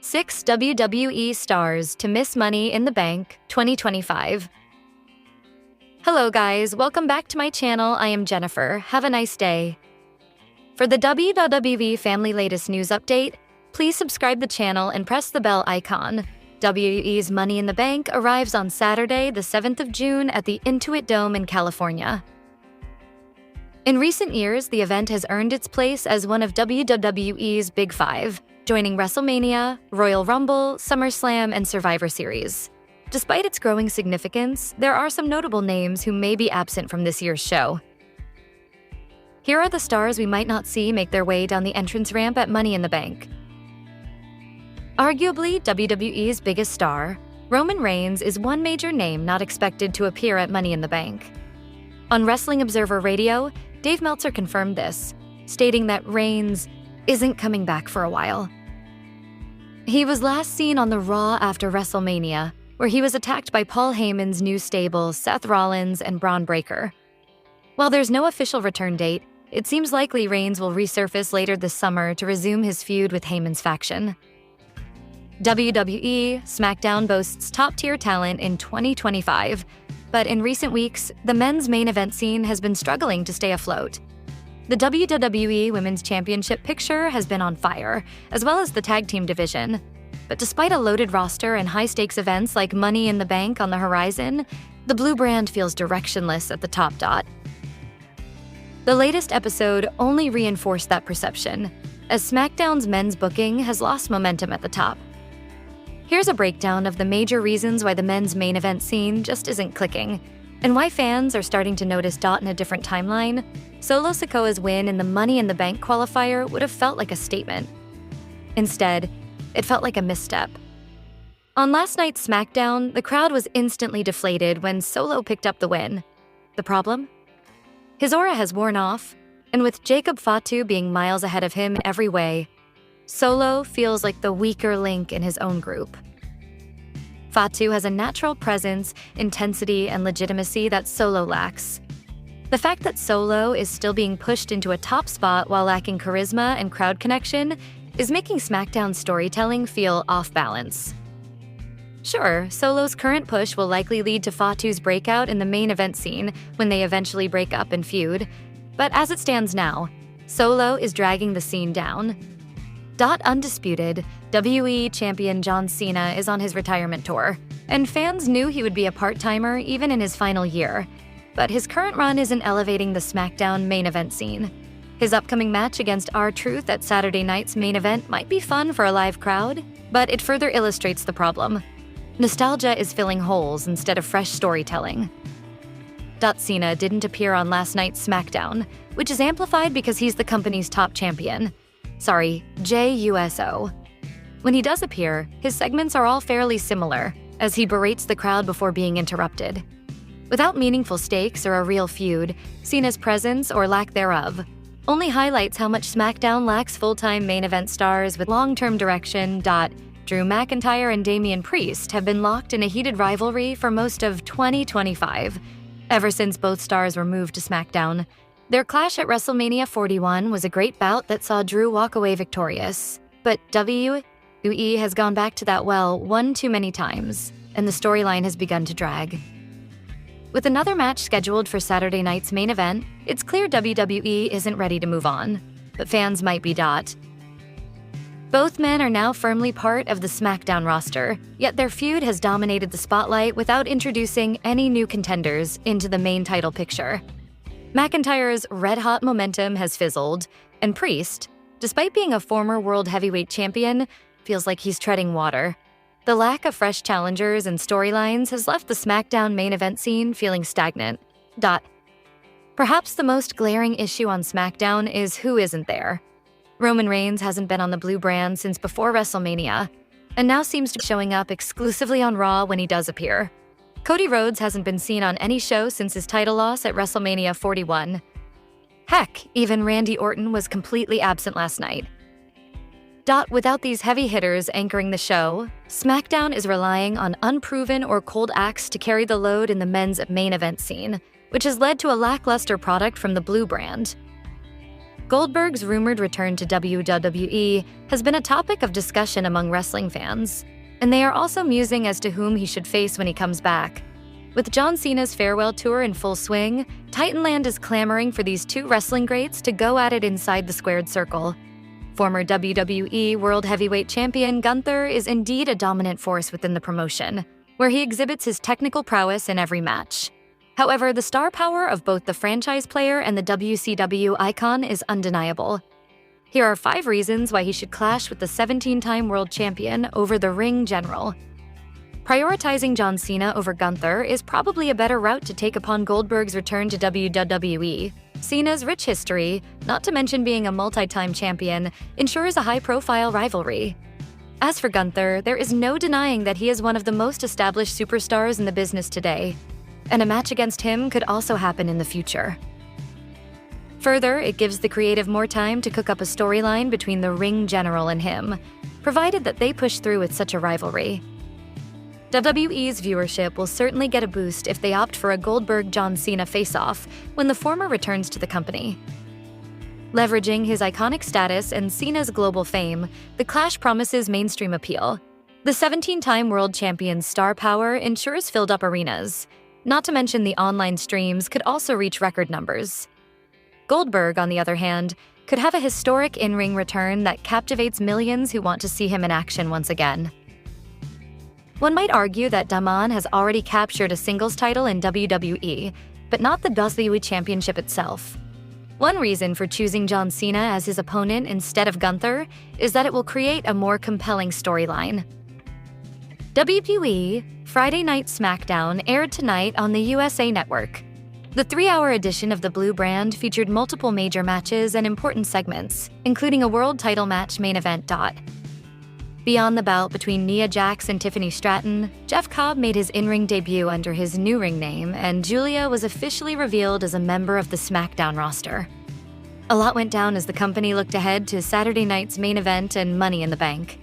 6 WWE stars to miss Money in the Bank 2025. Hello guys, welcome back to my channel. I am Jennifer. Have a nice day. For the WWE family latest news update, please subscribe the channel and press the bell icon. WWE's Money in the Bank arrives on Saturday, the 7th of June at the Intuit Dome in California. In recent years, the event has earned its place as one of WWE's Big Five, joining WrestleMania, Royal Rumble, SummerSlam, and Survivor Series. Despite its growing significance, there are some notable names who may be absent from this year's show. Here are the stars we might not see make their way down the entrance ramp at Money in the Bank. Arguably WWE's biggest star, Roman Reigns is one major name not expected to appear at Money in the Bank. On Wrestling Observer Radio, Dave Meltzer confirmed this, stating that Reigns isn't coming back for a while. He was last seen on the Raw after WrestleMania, where he was attacked by Paul Heyman's new stable, Seth Rollins and Braun Breaker. While there's no official return date, it seems likely Reigns will resurface later this summer to resume his feud with Heyman's faction. WWE SmackDown boasts top-tier talent in 2025, but in recent weeks, the men's main event scene has been struggling to stay afloat. The WWE Women's Championship picture has been on fire, as well as the tag team division. But despite a loaded roster and high-stakes events like Money in the Bank on the horizon, the blue brand feels directionless at the top dot. The latest episode only reinforced that perception, as SmackDown's men's booking has lost momentum at the top. Here's a breakdown of the major reasons why the men's main event scene just isn't clicking, and why fans are starting to notice Dot in a different timeline. Solo Sikoa's win in the Money in the Bank qualifier would have felt like a statement. Instead, it felt like a misstep. On last night's SmackDown, the crowd was instantly deflated when Solo picked up the win. The problem? His aura has worn off, and with Jacob Fatu being miles ahead of him every way, Solo feels like the weaker link in his own group. Fatu has a natural presence, intensity, and legitimacy that Solo lacks. The fact that Solo is still being pushed into a top spot while lacking charisma and crowd connection is making SmackDown's storytelling feel off balance. Sure, Solo's current push will likely lead to Fatu's breakout in the main event scene when they eventually break up and feud, but as it stands now, Solo is dragging the scene down. Undisputed, WWE champion John Cena is on his retirement tour, and fans knew he would be a part-timer even in his final year. But his current run isn't elevating the SmackDown main event scene. His upcoming match against R-Truth at Saturday night's main event might be fun for a live crowd, but it further illustrates the problem. Nostalgia is filling holes instead of fresh storytelling. Cena didn't appear on last night's SmackDown, which is amplified because he's the company's top champion. JUSO. When he does appear, his segments are all fairly similar, as he berates the crowd before being interrupted. Without meaningful stakes or a real feud, Cena's presence, or lack thereof, only highlights how much SmackDown lacks full-time main event stars with long-term direction. Drew McIntyre and Damian Priest have been locked in a heated rivalry for most of 2025, ever since both stars were moved to SmackDown. Their clash at WrestleMania 41 was a great bout that saw Drew walk away victorious. But WWE has gone back to that well one too many times, and the storyline has begun to drag. With another match scheduled for Saturday night's main event, it's clear WWE isn't ready to move on, but fans might be. Both men are now firmly part of the SmackDown roster, yet their feud has dominated the spotlight without introducing any new contenders into the main title picture. McIntyre's red-hot momentum has fizzled, and Priest, despite being a former world heavyweight champion, feels like he's treading water. The lack of fresh challengers and storylines has left the SmackDown main event scene feeling stagnant. Perhaps the most glaring issue on SmackDown is who isn't there. Roman Reigns hasn't been on the blue brand since before WrestleMania, and now seems to be showing up exclusively on Raw when he does appear. Cody Rhodes hasn't been seen on any show since his title loss at WrestleMania 41. Heck, even Randy Orton was completely absent last night. Without these heavy hitters anchoring the show, SmackDown is relying on unproven or cold acts to carry the load in the men's main event scene, which has led to a lackluster product from the blue brand. Goldberg's rumored return to WWE has been a topic of discussion among wrestling fans, and they are also musing as to whom he should face when he comes back. With John Cena's farewell tour in full swing, Titanland is clamoring for these two wrestling greats to go at it inside the squared circle. Former WWE World Heavyweight Champion Gunther is indeed a dominant force within the promotion, where he exhibits his technical prowess in every match. However, the star power of both the franchise player and the WCW icon is undeniable. Here are 5 reasons why he should clash with the 17-time world champion over the ring general. Prioritizing John Cena over Gunther is probably a better route to take upon Goldberg's return to WWE. Cena's rich history, not to mention being a multi-time champion, ensures a high-profile rivalry. As for Gunther, there is no denying that he is one of the most established superstars in the business today, and a match against him could also happen in the future. Further, it gives the creative more time to cook up a storyline between the ring general and him, provided that they push through with such a rivalry. WWE's viewership will certainly get a boost if they opt for a Goldberg-John Cena face-off when the former returns to the company. Leveraging his iconic status and Cena's global fame, the clash promises mainstream appeal. The 17-time world champion's star power ensures filled-up arenas. Not to mention the online streams could also reach record numbers. Goldberg, on the other hand, could have a historic in-ring return that captivates millions who want to see him in action once again. One might argue that Daman has already captured a singles title in WWE, but not the WWE Championship itself. One reason for choosing John Cena as his opponent instead of Gunther is that it will create a more compelling storyline. WWE Friday Night SmackDown aired tonight on the USA Network. The 3-hour edition of the Blue brand featured multiple major matches and important segments, including a world title match main event. Beyond the bout between Nia Jax and Tiffany Stratton, Jeff Cobb made his in-ring debut under his new ring name, and Julia was officially revealed as a member of the SmackDown roster. A lot went down as the company looked ahead to Saturday night's main event and Money in the Bank.